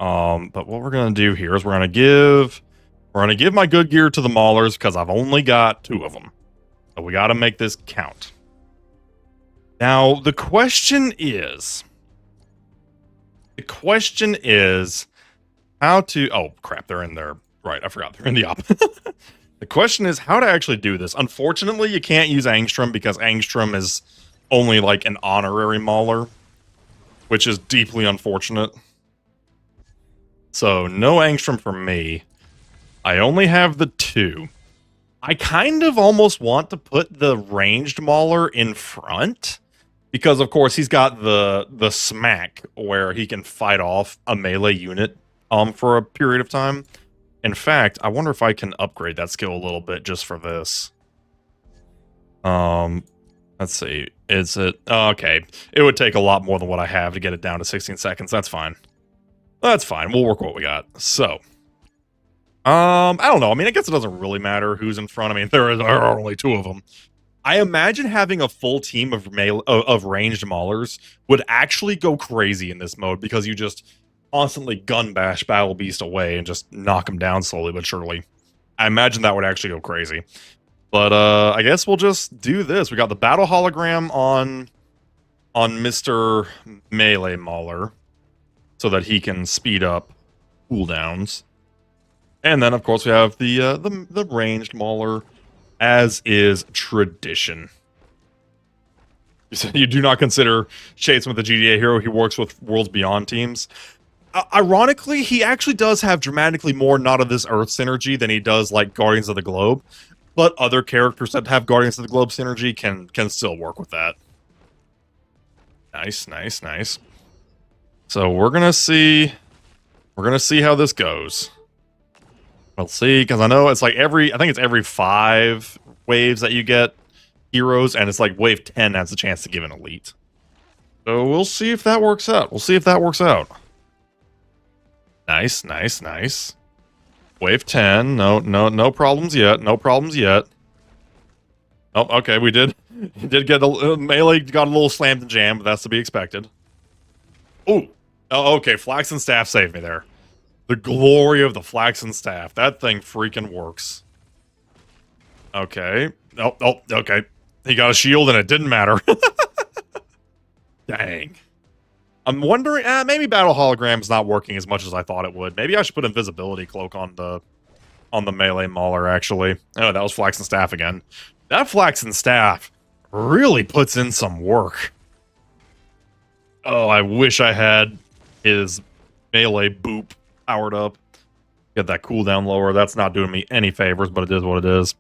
But what we're gonna do here is we're gonna give my good gear to the Maulers because I've only got 2 of them. So we got to make this count. Now the question is how to. Oh crap! They're in there. Right, I forgot they're in the op. The question is how to actually do this. Unfortunately, you can't use Angstrom because Angstrom is only like an honorary Mauler, which is deeply unfortunate. So no Angstrom for me. I only have the 2. I kind of almost want to put the ranged Mauler in front because, of course, he's got the smack where he can fight off a melee unit for a period of time. In fact, I wonder if I can upgrade that skill a little bit just for this. Let's see. Is it okay? It would take a lot more than what I have to get it down to 16 seconds. That's fine. That's fine. We'll work what we got. So, I don't know. I mean, I guess it doesn't really matter who's in front. I mean, there are only 2 of them. I imagine having a full team of ranged Maulers would actually go crazy in this mode because you just constantly gun bash Battle Beast away and just knock him down slowly but surely. I imagine that would actually go crazy. But I guess we'll just do this. We got the battle hologram on Mr. Melee Mauler so that he can speed up cooldowns. And then, of course, we have the ranged Mauler, as is tradition. You said you do not consider Shadesmith a GDA hero. He works with Worlds Beyond teams. Ironically, he actually does have dramatically more Not of This Earth synergy than he does, like, Guardians of the Globe. But other characters that have Guardians of the Globe synergy can still work with that. Nice, nice, nice. So we're gonna see how this goes. We'll see, because I know it's like I think it's every 5 waves that you get heroes, and it's like wave 10 has a chance to give an elite. So we'll see if that works out. Nice, nice, nice. Wave 10. No problems yet. No problems yet. Oh, okay, we did get a melee got a little slammed and jammed, but that's to be expected. Ooh. Oh, okay, Flaxen Staff saved me there. The glory of the Flaxen Staff. That thing freaking works. Okay. Oh, okay. He got a shield and it didn't matter. Dang. I'm wondering, maybe Battle Hologram's not working as much as I thought it would. Maybe I should put Invisibility Cloak on the Melee Mauler, actually. Oh, that was Flaxen Staff again. That Flaxen Staff really puts in some work. Oh, I wish I had his Melee Boop powered up. Get that cooldown lower. That's not doing me any favors, but it is what it is.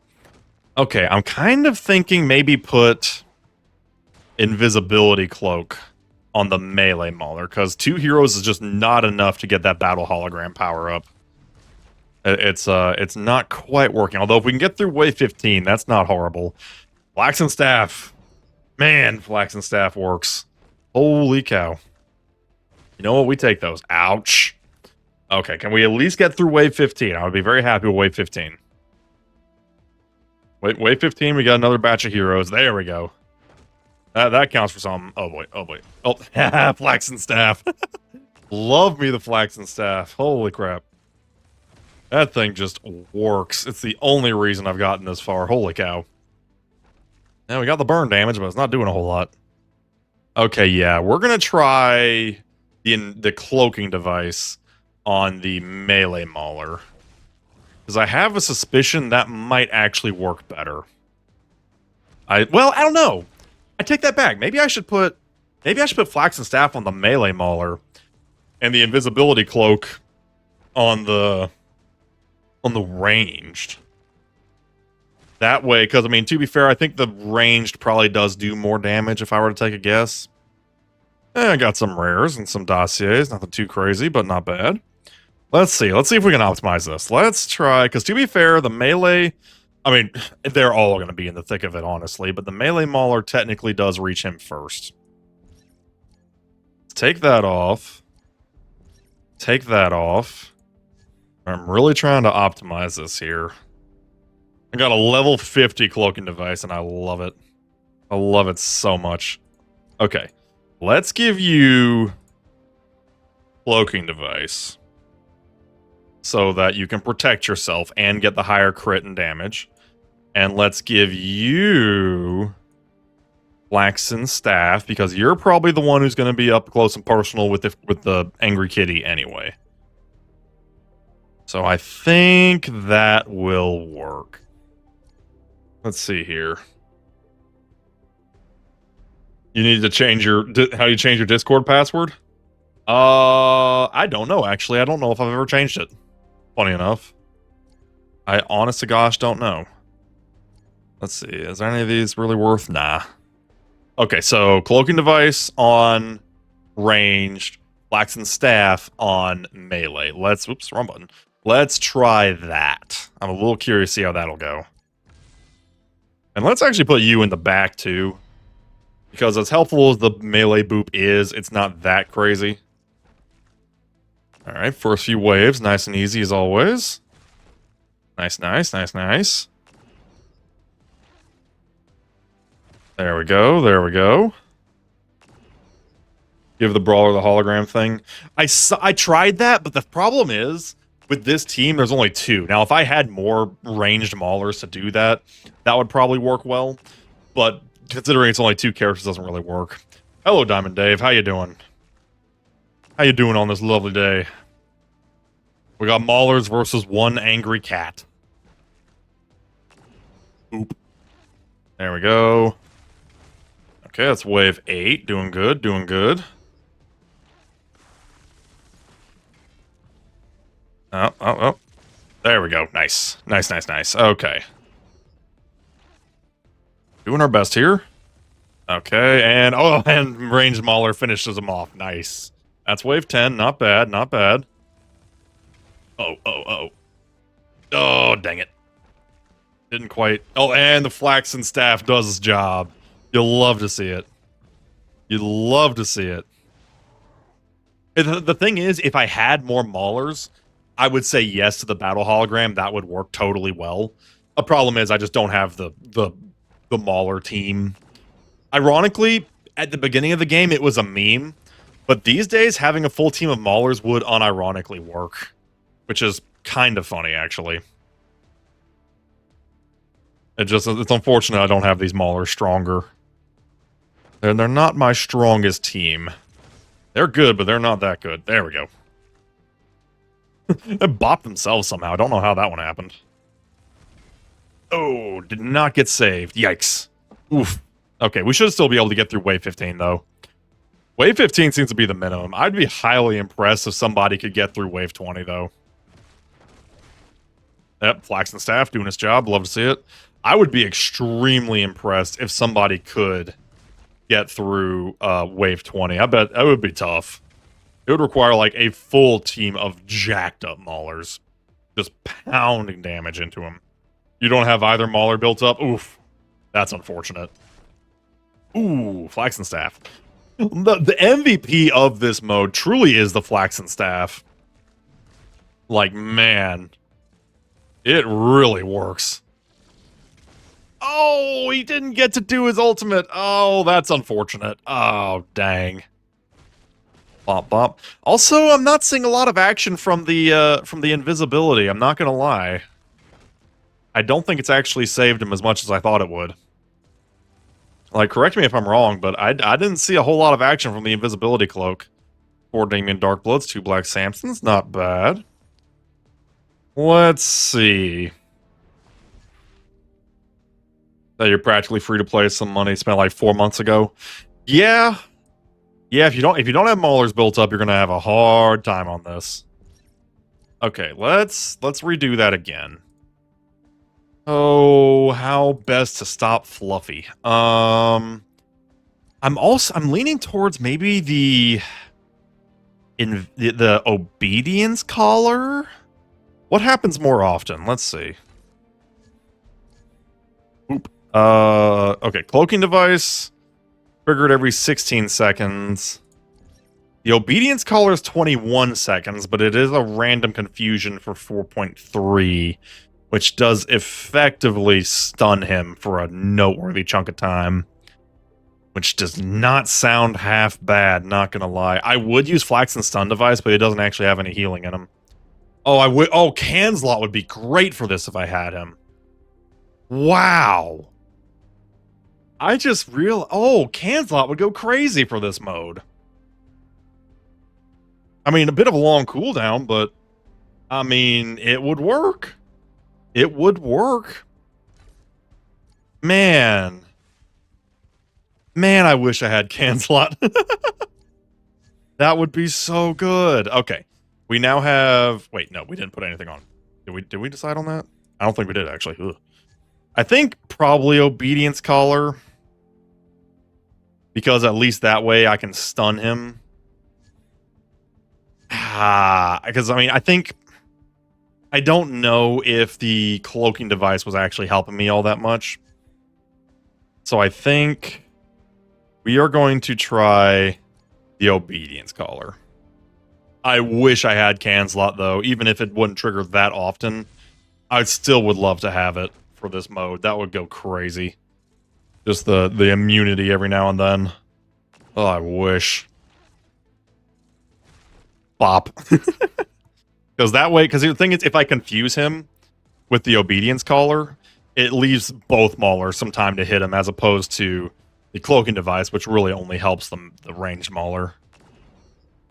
Okay, I'm kind of thinking maybe put Invisibility Cloak on the Melee Mauler, because 2 heroes is just not enough to get that Battle Hologram power up. It's not quite working. Although if we can get through wave 15, that's not horrible. Flaxen Staff. Man, Flaxen Staff works. Holy cow. You know what? We take those. Ouch. Okay, can we at least get through wave 15? I would be very happy with wave 15. Wave 15, we got another batch of heroes. There we go. That counts for some. Oh boy, oh boy. Oh, Flaxen Staff. Love me the Flaxen Staff. Holy crap. That thing just works. It's the only reason I've gotten this far. Holy cow. Now we got the burn damage, but it's not doing a whole lot. Okay, yeah, we're gonna try the cloaking device on the Melee Mauler, because I have a suspicion that might actually work better. Well, I don't know. I take that back. Maybe I should put Flaxen Staff on the Melee Mauler and the Invisibility Cloak on the ranged. That way, because I mean, to be fair, I think the ranged probably does do more damage if I were to take a guess. I got some rares and some dossiers. Nothing too crazy, but not bad. Let's see if we can optimize this. Let's try, because to be fair, the melee, I mean, they're all going to be in the thick of it, honestly, but the Melee Mauler technically does reach him first. Take that off. Take that off. I'm really trying to optimize this here. I got a level 50 cloaking device, and I love it. I love it so much. Okay. Let's give you cloaking device. so that you can protect yourself and get the higher crit and damage. And let's give you Flaxen Staff, because you're probably the one who's going to be up close and personal with the Angry Kitty anyway. So I think that will work. Let's see here. You need to change your... How do you change your Discord password? I don't know, actually. I don't know if I've ever changed it. Funny enough. I honest to gosh don't know. Let's see. Is there any of these really worth? Nah. Okay, so cloaking device on ranged, Flaxen Staff on melee. Oops, wrong button. Let's try that. I'm a little curious to see how that'll go. And let's actually put you in the back too, because as helpful as the melee boop is, it's not that crazy. All right, first few waves, nice and easy as always. Nice, nice, nice, nice. There we go, there we go. Give the brawler the hologram thing. I tried that, but the problem is, with this team, there's only 2. Now, if I had more ranged maulers to do that, that would probably work well. But considering it's only 2 characters, it doesn't really work. Hello, Diamond Dave. How you doing? How you doing on this lovely day? We got maulers versus 1 angry cat. Oop. There we go. Okay, that's wave 8. Doing good, doing good. Oh. There we go. Nice. Nice, nice, nice. Okay. Doing our best here. Okay, and... Oh, and ranged mauler finishes them off. Nice. That's wave 10. Not bad, not bad. Oh. Oh, dang it. Didn't quite... Oh, and the Flaxen Staff does its job. You'll love to see it. You'd love to see it. The thing is, if I had more maulers, I would say yes to the battle hologram. That would work totally well. The problem is I just don't have the mauler team. Ironically, at the beginning of the game, it was a meme. But these days, having a full team of maulers would unironically work. Which is kind of funny, actually. It's unfortunate I don't have these maulers stronger. They're not my strongest team. They're good, but they're not that good. There we go. They bopped themselves somehow. I don't know how that one happened. Oh, did not get saved. Yikes. Oof. Okay, we should still be able to get through wave 15, though. Wave 15 seems to be the minimum. I'd be highly impressed if somebody could get through wave 20, though. Yep, Flaxen Staff doing its job. Love to see it. I would be extremely impressed if somebody could get through wave 20. I bet that would be tough. It would require like a full team of jacked up maulers, just pounding damage into them. You don't have either mauler built up? Oof. That's unfortunate. Ooh, Flaxen Staff. The MVP of this mode truly is the Flaxen Staff. Like, man. It really works. Oh, he didn't get to do his ultimate. Oh, that's unfortunate. Oh, dang. Bop, bop. Also, I'm not seeing a lot of action from the invisibility. I'm not gonna lie. I don't think it's actually saved him as much as I thought it would. Like, correct me if I'm wrong, but I didn't see a whole lot of action from the invisibility cloak. 4 Damien Darkbloods, 2 Black Samsons. Not bad. Let's see. That you're practically free to play some money spent like 4 months ago. Yeah. Yeah, if you don't have maulers built up, you're gonna have a hard time on this. Okay, let's redo that again. Oh, how best to stop Fluffy? I'm leaning towards maybe the obedience collar. What happens more often? Let's see. Oop. Okay, cloaking device. Triggered every 16 seconds. The obedience collar is 21 seconds, but it is a random confusion for 4.3, which does effectively stun him for a noteworthy chunk of time. Which does not sound half bad, not gonna lie. I would use Flaxen Stun Device, but it doesn't actually have any healing in him. Oh, I would. Oh, Canslot would be great for this if I had him. Wow. I just real. Oh, Canslot would go crazy for this mode. I mean, a bit of a long cooldown, but I mean, it would work. It would work. Man. Man, I wish I had Canslot. That would be so good. Okay. We now have... Wait, no, we didn't put anything on. Did we decide on that? I don't think we did, actually. Ugh. I think probably Obedience Collar. Because at least that way I can stun him. Because, I mean, I think... I don't know if the cloaking device was actually helping me all that much. So I think we are going to try the Obedience Collar. I wish I had Canslot, though. Even if it wouldn't trigger that often, I still would love to have it for this mode. That would go crazy. Just the immunity every now and then. Oh, I wish. Bop. Because that way, because the thing is, if I confuse him with the Obedience Collar, it leaves both Maulers some time to hit him, as opposed to the cloaking device, which really only helps the ranged Mauler.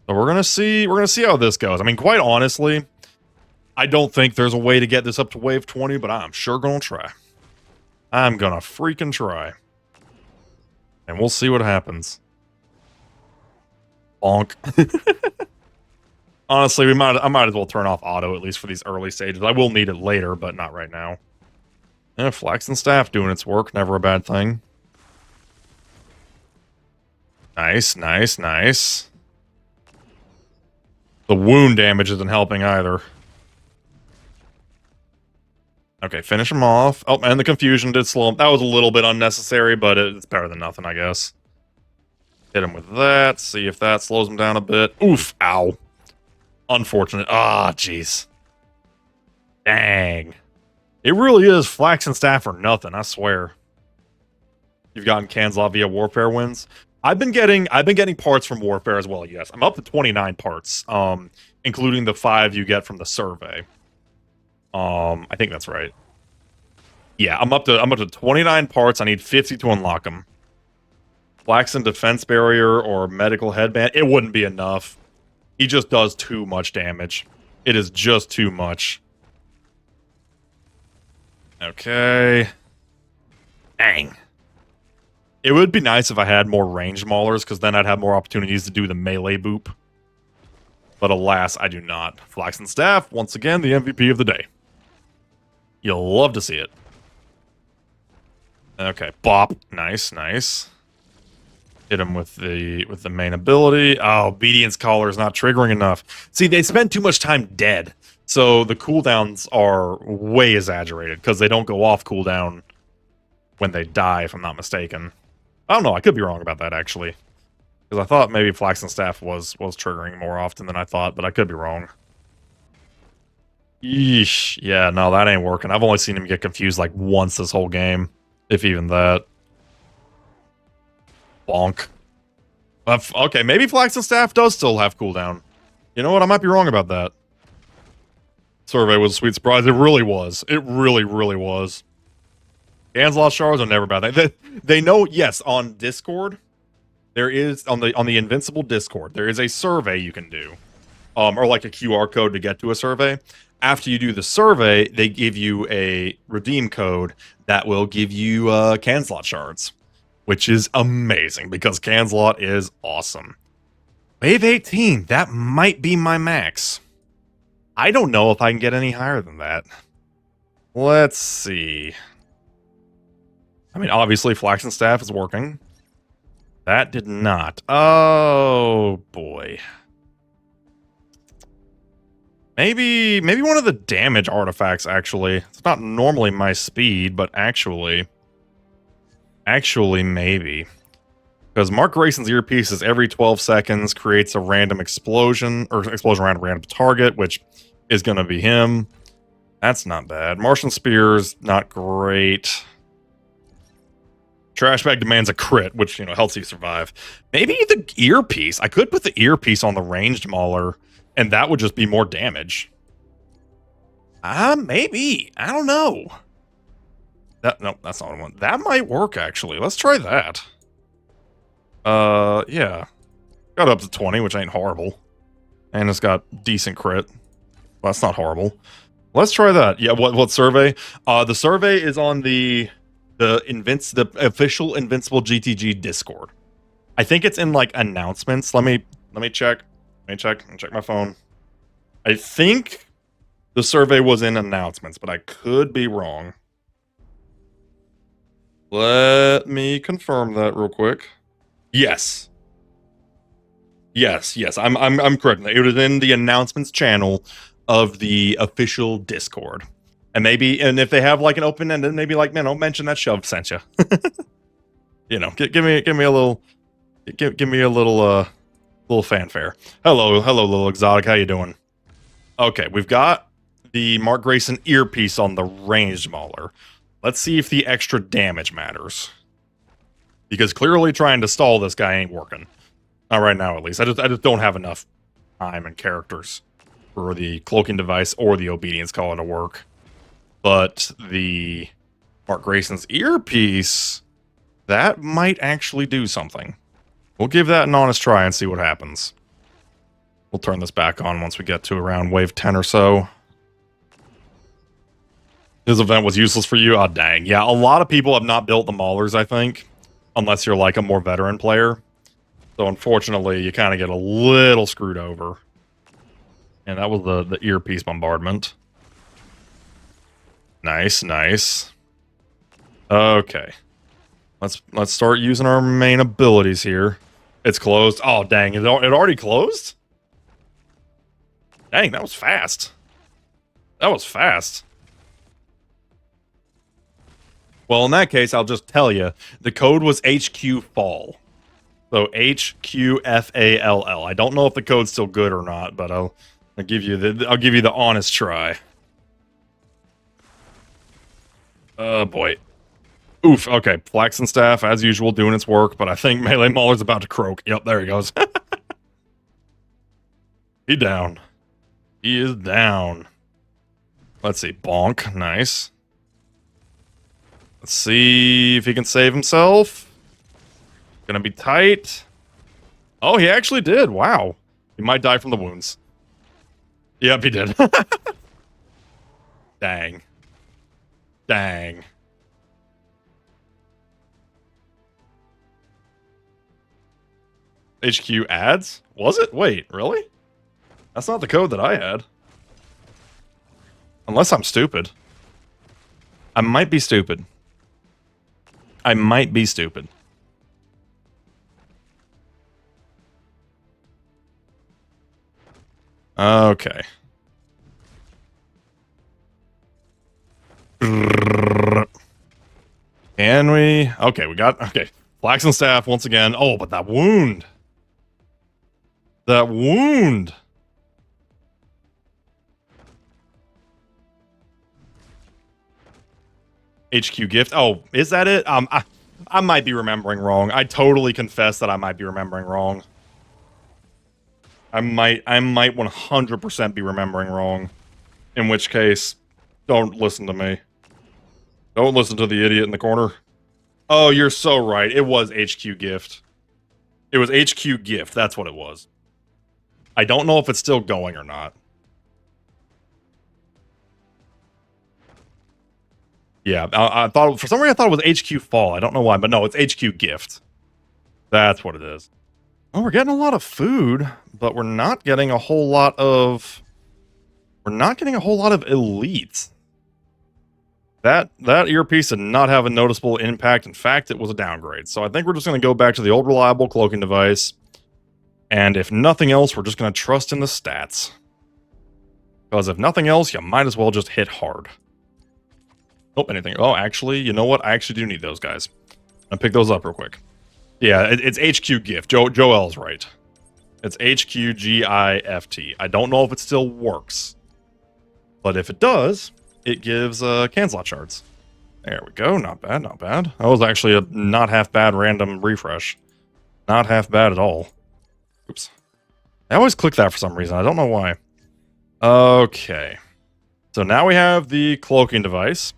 So we're gonna see how this goes. I mean, quite honestly, I don't think there's a way to get this up to wave 20, but I'm sure gonna try. I'm gonna freaking try. And we'll see what happens. Bonk. Honestly, I might as well turn off auto, at least for these early stages. I will need it later, but not right now. Flax and Staff doing its work, never a bad thing. Nice, nice, nice. The wound damage isn't helping either. Okay, finish him off. Oh, and the confusion did slow him. That was a little bit unnecessary, but it's better than nothing, I guess. Hit him with that. See if that slows him down a bit. Oof, ow. Unfortunate. Ah, jeez. Dang. It really is Flax and Staff or nothing, I swear. You've gotten Canslot via Warfare wins. I've been getting parts from Warfare as well, yes. I'm up to 29 parts, including the 5 you get from the survey. I think that's right. Yeah, I'm up to 29 parts. I need 50 to unlock them. Flaxen Defense Barrier or Medical Headband. It wouldn't be enough. He just does too much damage. It is just too much. Okay. Dang. It would be nice if I had more ranged maulers, because then I'd have more opportunities to do the melee boop. But alas, I do not. Flax and Staff, once again, the MVP of the day. You'll love to see it. Okay, bop. Nice, nice. Hit him with the main ability. Oh, Obedience Collar is not triggering enough. See, they spend too much time dead. So the cooldowns are way exaggerated, because they don't go off cooldown when they die, if I'm not mistaken. I don't know, I could be wrong about that, actually. Because I thought maybe Flax and Staff was triggering more often than I thought, but I could be wrong. Yeesh. Yeah, no, that ain't working. I've only seen him get confused like once this whole game. If even that. Bonk. Okay, maybe Flax and Staff does still have cooldown. You know what? I might be wrong about that. Survey was a sweet surprise. It really was. It really, really was. Canslot shards are never bad. They know, yes, on Discord, there is, on the Invincible Discord, there is a survey you can do. Or like a QR code to get to a survey. After you do the survey, they give you a redeem code that will give you Canslot shards. Which is amazing, because Canslot is awesome. Wave 18, that might be my max. I don't know if I can get any higher than that. Let's see. I mean, obviously, Flax and Staff is working. That did not. Oh, boy. Maybe one of the damage artifacts, actually. It's not normally my speed, but actually, maybe. Because Mark Grayson's earpiece is every 12 seconds creates a random explosion, or explosion around a random target, which is going to be him. That's not bad. Martian Spear's not great. Trash Bag demands a crit, which, you know, helps you survive. Maybe the earpiece. I could put the earpiece on the ranged mauler, and that would just be more damage. Maybe. I don't know. No, that's not what I want. That might work, actually. Let's try that. Yeah. Got up to 20, which ain't horrible. And it's got decent crit. Well, that's not horrible. Let's try that. Yeah, what survey? The survey is on the official Invincible GTG Discord. I think it's in like announcements. Let me check. Let me check my phone. I think the survey was in announcements, but I could be wrong. Let me confirm that real quick. Yes. Yes, I'm correct. It was in the announcements channel of the official Discord. And if they have like an open ended, maybe like, man, don't mention that Shove sent you. You know, give me a little little fanfare. Hello, little exotic. How you doing? Okay, we've got the Mark Grayson earpiece on the ranged mauler. Let's see if the extra damage matters. Because clearly trying to stall this guy ain't working. Not right now, at least. I just don't have enough time and characters for the cloaking device or the obedience call to work. But the Mark Grayson's earpiece, that might actually do something. We'll give that an honest try and see what happens. We'll turn this back on once we get to around wave 10 or so. This event was useless for you? Oh, dang. Yeah, a lot of people have not built the maulers, I think. Unless you're like a more veteran player. So unfortunately, you kind of get a little screwed over. And that was the earpiece bombardment. Nice. Okay. Let's start using our main abilities here. It's closed. Oh, dang. It already closed? Dang, that was fast. Well, in that case, I'll just tell you. The code was HQ Fall. So HQFALL. I don't know if the code's still good or not, but I'll give you the honest try. Oh boy. Oof. Okay, Flaxen Staff as usual doing its work, but I think Melee Mauler's about to croak. Yep, there he goes. He down. He is down. Let's see. Bonk. Nice. Let's see if he can save himself. Gonna be tight. Oh, he actually did. Wow. He might die from the wounds. Yep, he did. Dang. HQ ads? Was it? Wait, really? That's not the code that I had. Unless I'm stupid. I might be stupid. Okay. Can we? Okay, we got... Okay. Flaxen Staff once again. Oh, but that wound. HQ gift. Oh, is that it? I might be remembering wrong. I totally confess that I might be remembering wrong. I might 100% be remembering wrong. In which case, don't listen to me. Don't listen to the idiot in the corner. Oh, you're so right. It was HQ gift. It was HQ gift. That's what it was. I don't know if it's still going or not. Yeah, I thought for some reason I thought it was HQ Fall. I don't know why, but no, it's HQ Gift. That's what it is. Oh, we're getting a lot of food, but we're not getting a whole lot of elites. That earpiece did not have a noticeable impact. In fact, it was a downgrade. So I think we're just going to go back to the old reliable cloaking device. And if nothing else, we're just going to trust in the stats. Because if nothing else, you might as well just hit hard. Nope, anything. Oh, actually, you know what? I actually do need those guys. I'll pick those up real quick. Yeah, it's HQ Gift. Joel's right. It's HQGIFT. I don't know if it still works. But if it does, it gives Canslot shards. There we go. Not bad, not bad. That was actually a not half bad random refresh. Not half bad at all. Oops. I always click that for some reason. I don't know why. Okay. So now we have the cloaking device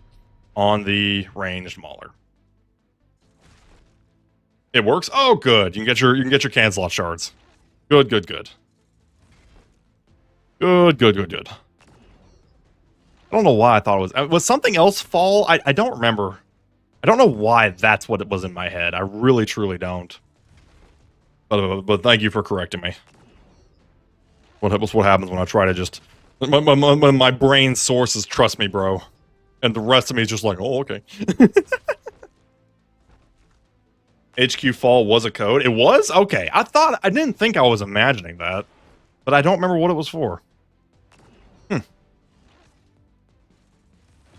on the ranged mauler. It works. Oh, good. You can get your cancel shards. Good, good, good. Good, good, good, good. I don't know why I thought it was something else fall. I don't remember. I don't know why that's what it was in my head. I really truly don't. But thank you for correcting me. What happens when I try to just my brain sources trust me, bro, and the rest of me is just like, oh, okay. HQ fall was a code. It was okay. I didn't think I was imagining that, but I don't remember what it was for.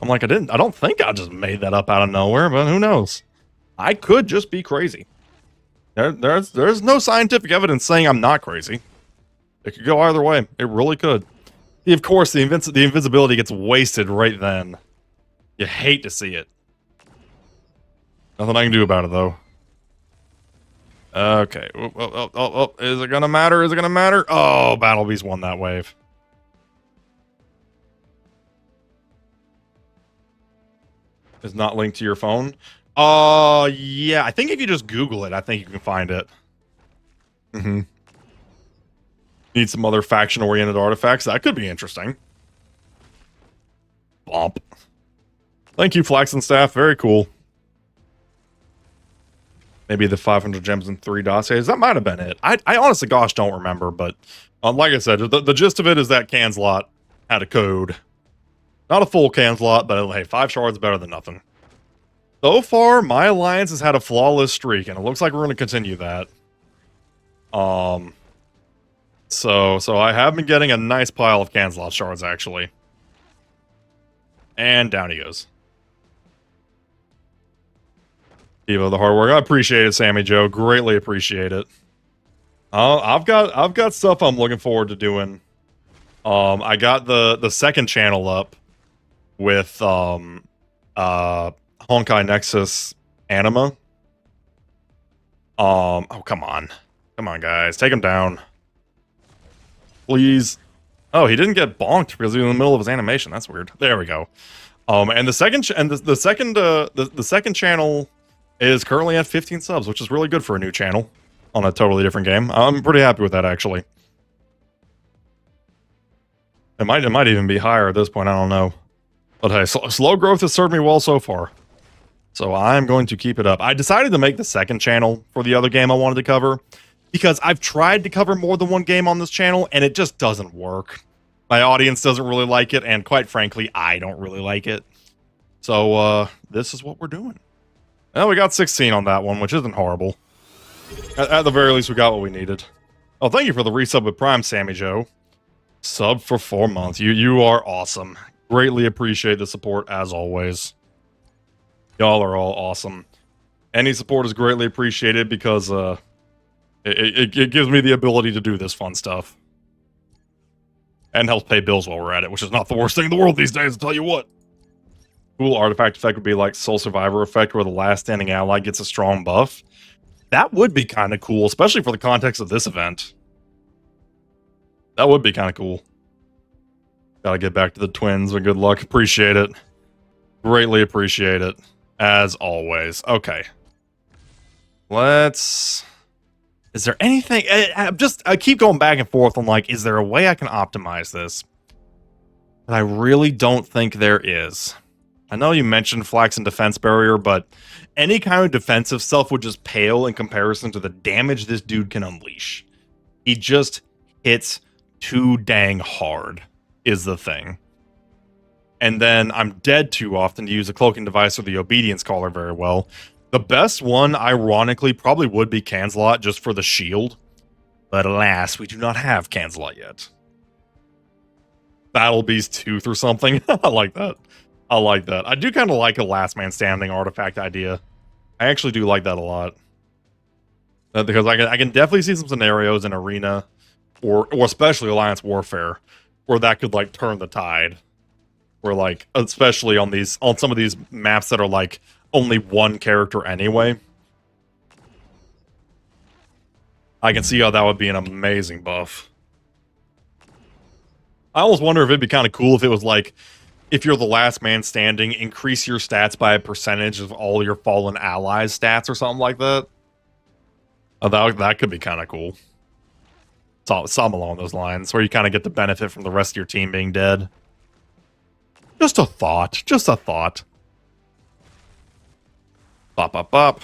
I'm like, I don't think I just made that up out of nowhere, but who knows? I could just be crazy. There's no scientific evidence saying I'm not crazy. It could go either way. It really could. Of course, the invisibility gets wasted right then. You hate to see it. Nothing I can do about it, though. Okay. Oh. Is it gonna matter? Is it gonna matter? Oh, Battle Beast won that wave. Is not linked to your phone. Yeah. I think if you just Google it, I think you can find it. Mm-hmm. Need some other faction-oriented artifacts. That could be interesting. Bump. Thank you, Flax and Staff. Very cool. Maybe the 500 gems and 3 dossiers. That might have been it. I honestly, gosh, don't remember. But like I said, the gist of it is that Canslot had a code. Not a full Canslot, but hey, 5 shards better than nothing. So far, my alliance has had a flawless streak, and it looks like we're going to continue that. So I have been getting a nice pile of Canslot shards, actually. And down he goes. Evo, the hard work. I appreciate it, Sammy Joe. Greatly appreciate it. I've got stuff I'm looking forward to doing. I got the second channel up with Honkai Nexus Anima. Oh, come on. Come on, guys. Take him down. Please. Oh, he didn't get bonked because he was in the middle of his animation. That's weird. There we go. And the second channel is currently at 15 subs, which is really good for a new channel on a totally different game. I'm pretty happy with that, actually. It might even be higher at this point. I don't know. But hey, slow growth has served me well so far. So I'm going to keep it up. I decided to make the second channel for the other game I wanted to cover because I've tried to cover more than one game on this channel, and it just doesn't work. My audience doesn't really like it, and quite frankly, I don't really like it. So, this is what we're doing. Well, we got 16 on that one, which isn't horrible. At the very least, we got what we needed. Oh, thank you for the resub with Prime, Sammy Joe. Sub for 4 months. You are awesome. Greatly appreciate the support, as always. Y'all are all awesome. Any support is greatly appreciated because, it gives me the ability to do this fun stuff. And helps pay bills while we're at it, which is not the worst thing in the world these days, I'll tell you what. Cool artifact effect would be like Soul Survivor effect, where the last standing ally gets a strong buff. That would be kind of cool, especially for the context of this event. That would be kind of cool. Gotta get back to the twins, but good luck. Appreciate it. Greatly appreciate it. As always. Okay. Let's... Is there anything... I keep going back and forth on, like, is there a way I can optimize this? But I really don't think there is. I know you mentioned Flax and Defense Barrier, but any kind of defensive stuff would just pale in comparison to the damage this dude can unleash. He just hits too dang hard, is the thing. And then I'm dead too often to use a cloaking device or the obedience collar very well. The best one, ironically, probably would be Canslot, just for the shield. But alas, we do not have Canslot yet. Battle Beast Tooth or something. I like that. I like that. I do kind of like a last man standing artifact idea. I actually do like that a lot. Because I can definitely see some scenarios in Arena, or especially Alliance Warfare, where that could, like, turn the tide. Where, like, especially on some of these maps that are, like, only one character anyway. I can see how that would be an amazing buff. I almost wonder if it'd be kind of cool if it was, like, if you're the last man standing, increase your stats by a percentage of all your fallen allies' stats or something like that. Oh, that could be kind of cool. Something along those lines, where you kind of get the benefit from the rest of your team being dead. Just a thought. Just a thought. Bop, bop, bop.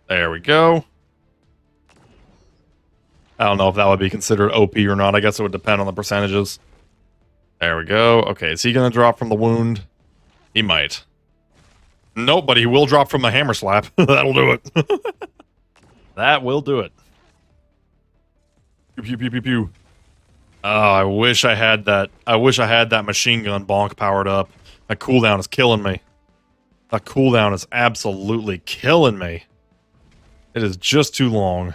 There we go. I don't know if that would be considered OP or not. I guess it would depend on the percentages. There we go. Okay, is he going to drop from the wound? He might. Nope, but he will drop from the hammer slap. That'll do it. That will do it. Pew, pew, pew, pew, pew. Oh, I wish I had that. I wish I had that machine gun bonk powered up. That cooldown is killing me. That cooldown is absolutely killing me. It is just too long.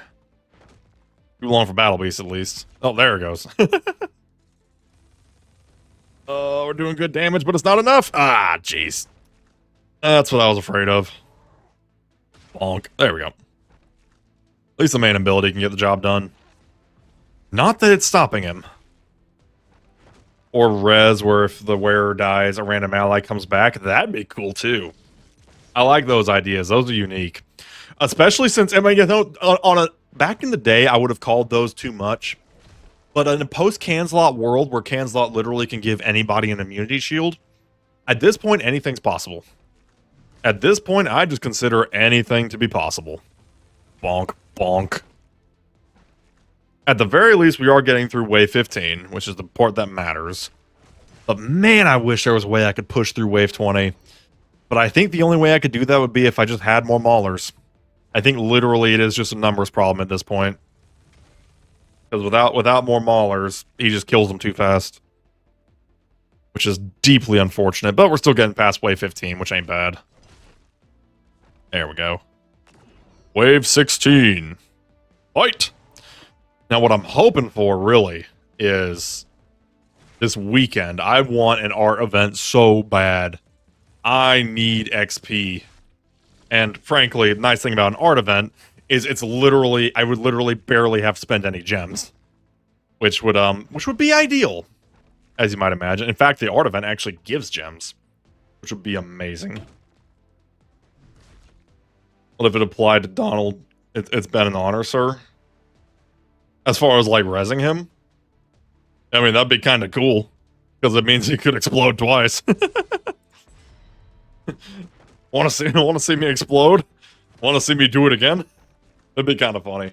Too long for Battle Beast, at least. Oh, there it goes. We're doing good damage, but it's not enough. Ah, jeez. That's what I was afraid of. Bonk. There we go. At least the main ability can get the job done. Not that it's stopping him. Or res, where if the wearer dies, a random ally comes back. That'd be cool, too. I like those ideas. Those are unique. Especially since, I mean, you know, back in the day, I would have called those too much. But in a post-Canslot world where Canslot literally can give anybody an immunity shield, at this point, anything's possible. At this point, I just consider anything to be possible. Bonk, bonk. At the very least, we are getting through Wave 15, which is the part that matters. But man, I wish there was a way I could push through Wave 20. But I think the only way I could do that would be if I just had more Maulers. I think literally it is just a numbers problem at this point. Because without more Maulers, he just kills them too fast. Which is deeply unfortunate, but we're still getting past Wave 15, which ain't bad. There we go. Wave 16. Fight! Now what I'm hoping for, really, is this weekend. I want an art event so bad. I need XP. And frankly, the nice thing about an art event is it's literally, I would literally barely have to spend any gems. Which would be ideal, as you might imagine. In fact, the art event actually gives gems, which would be amazing. Well, if it applied to Donald, it's been an honor, sir. As far as, like, rezzing him, I mean, that'd be kind of cool. Because it means he could explode twice. Want to see me explode? Want to see me do it again? That'd be kind of funny.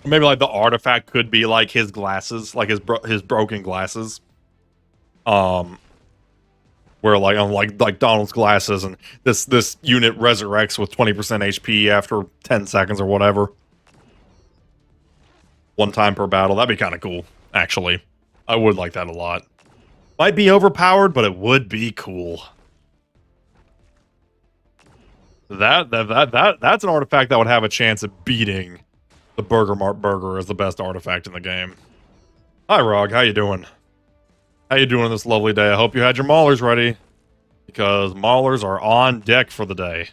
Maybe, like, the artifact could be, like, his glasses. Like, his broken glasses. Where, like, on, like Donald's glasses, and this unit resurrects with 20% HP after 10 seconds or whatever. One time per battle. That'd be kind of cool, actually. I would like that a lot. Might be overpowered, but it would be cool. That's an artifact that would have a chance of beating the Burger Mart Burger as the best artifact in the game. Hi, Rog. How you doing? How you doing this lovely day? I hope you had your Maulers ready, because Maulers are on deck for the day.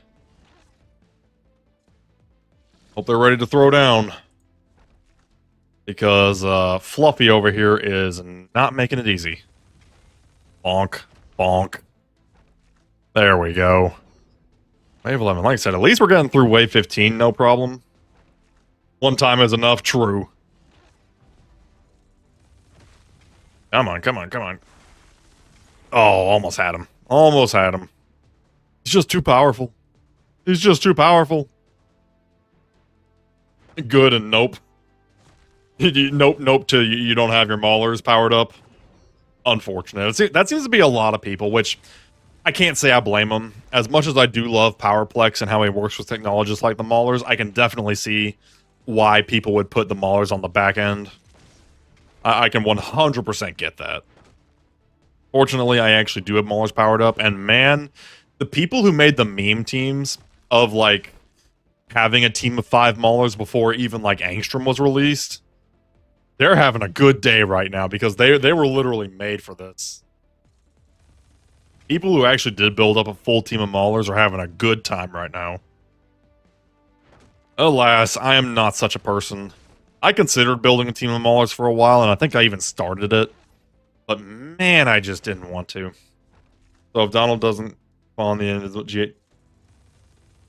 Hope they're ready to throw down, because Fluffy over here is not making it easy. Bonk, bonk. There we go. Wave 11. Like I said, at least we're getting through Wave 15, no problem. One time is enough, true. Come on, come on, come on. Oh, almost had him. Almost had him. He's just too powerful. He's just too powerful. Good and nope. Nope, nope till you don't have your Maulers powered up. Unfortunate. That seems to be a lot of people, which I can't say I blame them. As much as I do love Powerplex and how he works with technologists like the Maulers, I can definitely see why people would put the Maulers on the back end. I can 100% get that. Fortunately, I actually do have Maulers powered up, and man, the people who made the meme teams of, like, having a team of 5 Maulers before even, like, Angstrom was released, they're having a good day right now, because they were literally made for this. People who actually did build up a full team of Maulers are having a good time right now. Alas, I am not such a person. I considered building a team of Maulers for a while, and I think I even started it. But man, I just didn't want to. So if Donald doesn't spawn the end of the G8,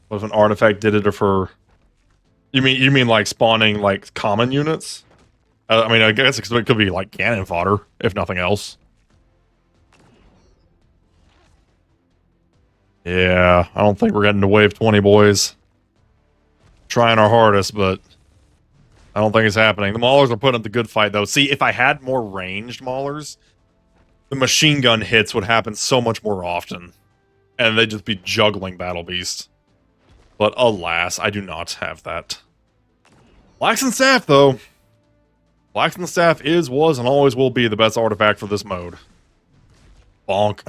what if an artifact did it for? You mean like spawning like common units? I mean, I guess it could be like cannon fodder, if nothing else. Yeah, I don't think we're getting to wave 20, boys. Trying our hardest, but I don't think it's happening. The Maulers are putting up the good fight, though. See, if I had more ranged Maulers, the machine gun hits would happen so much more often. And they'd just be juggling Battle Beast. But alas, I do not have that. Flaxen Staff, though. Flaxen Staff is, was, and always will be the best artifact for this mode. Bonk.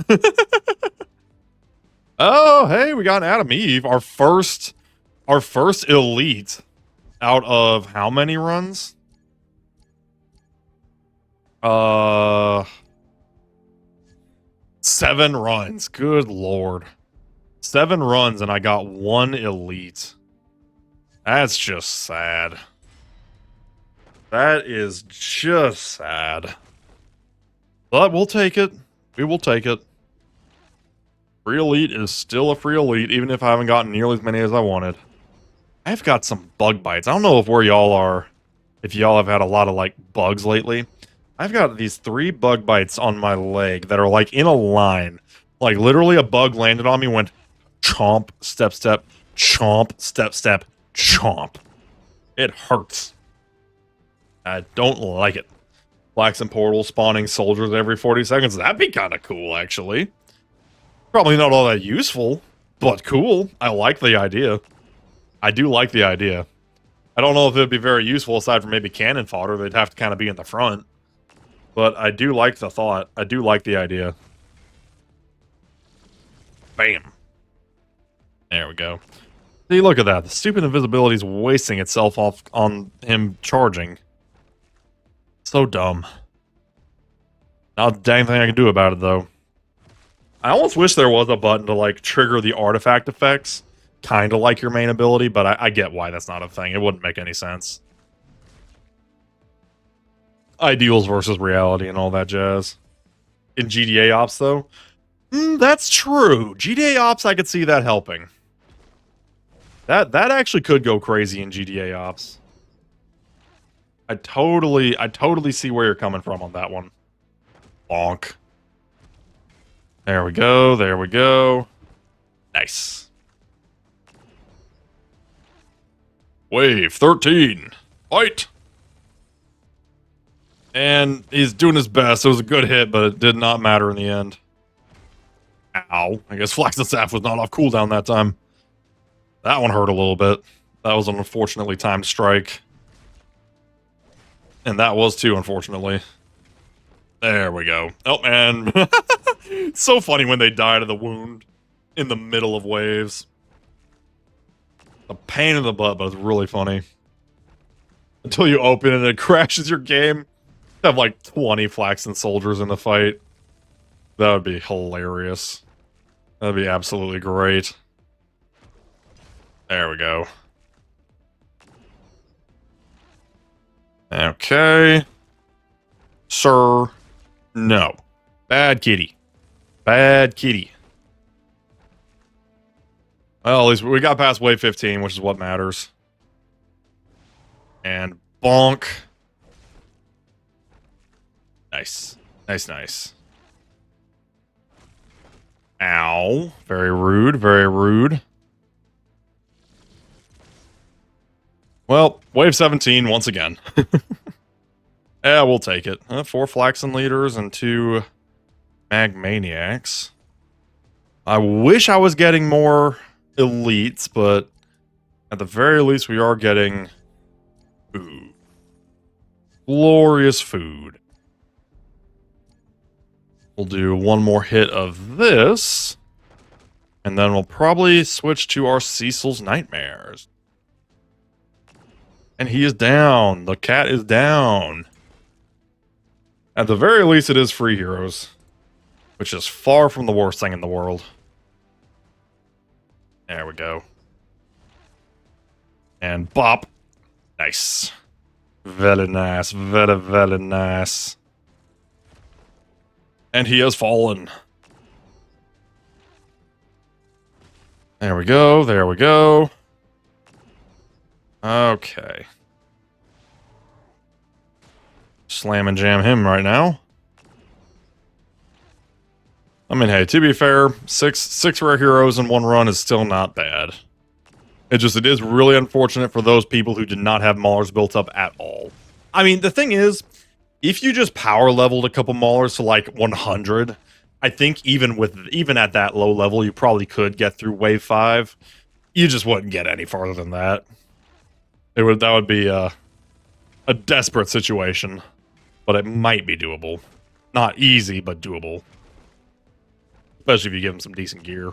Oh, hey, we got an Adam Eve. Our first elite out of how many runs? 7 runs. Good lord. 7 runs and I got 1 elite. That's just sad. That is just sad. But we'll take it. We will take it. Free elite is still a free elite, even if I haven't gotten nearly as many as I wanted. I've got some bug bites. I don't know if where y'all are, if y'all have had a lot of, like, bugs lately. I've got these 3 bug bites on my leg that are, like, in a line. Like, literally a bug landed on me, went chomp, step, step, chomp, step, step, chomp. It hurts. I don't like it. Flaxen portal spawning soldiers every 40 seconds. That'd be kind of cool, actually. Probably not all that useful, but cool. I like the idea. I do like the idea. I don't know if it'd be very useful aside from maybe cannon fodder. They'd have to kind of be in the front. But I do like the thought. I do like the idea. Bam. There we go. See, look at that. The stupid invisibility is wasting itself off on him charging. So dumb. Not a dang thing I can do about it, though. I almost wish there was a button to, like, trigger the artifact effects. Kind of like your main ability, but I get why that's not a thing. It wouldn't make any sense. Ideals versus reality and all that jazz. In GTA Ops, though? That's true. GTA Ops, I could see that helping. That actually could go crazy in GTA Ops. I totally see where you're coming from on that one. Bonk. There we go, there we go. Nice. Wave 13. Fight! And he's doing his best. It was a good hit, but it did not matter in the end. Ow. I guess Flaxen Staff was not off cooldown that time. That one hurt a little bit. That was an unfortunately timed strike. And that was too, unfortunately. There we go. Oh, man. It's so funny when they die to the wound in the middle of waves. A pain in the butt, but it's really funny. Until you open it and it crashes your game. You have like 20 Flaxen soldiers in the fight. That would be hilarious. That'd be absolutely great. There we go. Okay. Sir. No. Bad kitty. Bad kitty. Well, at least we got past wave 15, which is what matters. And bonk. Nice. Nice, nice. Ow. Very rude, very rude. Well, wave 17 once again. Yeah, we'll take it. 4 Flaxen leaders and 2 Mag Maniacs. I wish I was getting more elites, but at the very least we are getting food. Glorious food. We'll do one more hit of this, and then we'll probably switch to our Cecil's Nightmares. And he is down. The cat is down. At the very least, it is free heroes, which is far from the worst thing in the world. There we go. And bop. Nice. Very nice. Very, very nice. And he has fallen. There we go. There we go. Okay. Slam and jam him right now. I mean, hey, to be fair, six rare heroes in one run is still not bad. It is really unfortunate for those people who did not have Maulers built up at all. I mean, the thing is, if you just power leveled a couple Maulers to like 100, I think even at that low level, you probably could get through wave 5. You just wouldn't get any farther than that. That would be a desperate situation, but it might be doable. Not easy, but doable. Especially if you give him some decent gear.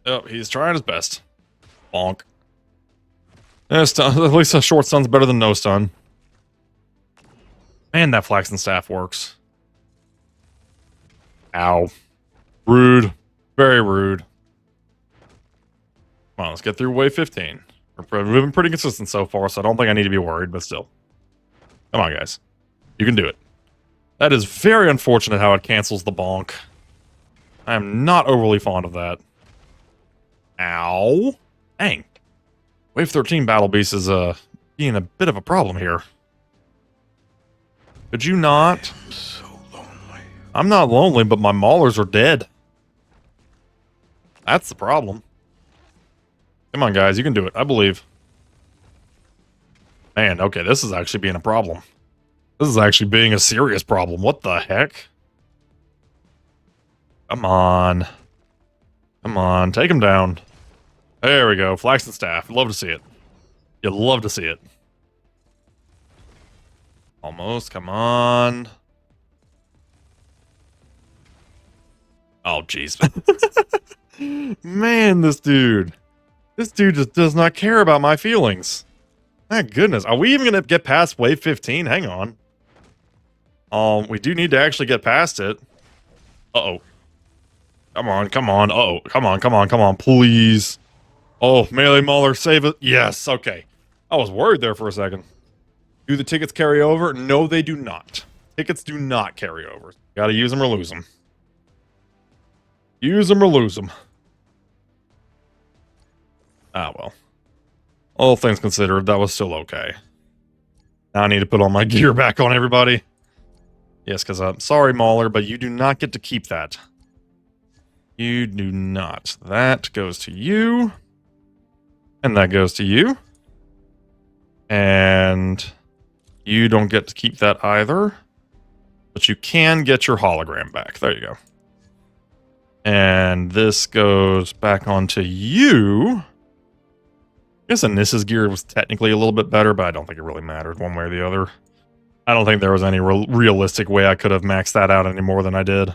Oh, he's trying his best. Bonk. Yeah, at least a short stun's better than no stun. Man, that flaxen staff works. Ow. Rude. Very rude. Come on, let's get through wave 15. We've been pretty consistent so far, so I don't think I need to be worried, but still. Come on, guys. You can do it. That is very unfortunate how it cancels the bonk. I am not overly fond of that. Ow. Dang. Wave 13 Battle Beast is being a bit of a problem here. Could you not? I'm so lonely. I'm not lonely, but my Maulers are dead. That's the problem. Come on, guys. You can do it. I believe. Man, okay. This is actually being a problem. This is actually being a serious problem. What the heck? Come on. Come on. Take him down. There we go. Flaxen staff. Love to see it. You'd love to see it. Almost. Come on. Oh, jeez. Man, this dude. This dude just does not care about my feelings. My goodness. Are we even going to get past wave 15? Hang on. We do need to actually get past it. Uh-oh. Come on, come on. Uh-oh. Come on, come on, come on. Please. Oh, Melee Mauler, save it. Yes, okay. I was worried there for a second. Do the tickets carry over? No, they do not. Tickets do not carry over. Gotta use them or lose them. Use them or lose them. Ah, well. All things considered, that was still okay. Now I need to put all my gear back on everybody. Yes, because I'm sorry, Mauler, but you do not get to keep that. You do not. That goes to you. And that goes to you. And you don't get to keep that either. But you can get your hologram back. There you go. And this goes back onto you. I guess Anissa's gear was technically a little bit better, but I don't think it really mattered one way or the other. I don't think there was any realistic way I could have maxed that out any more than I did.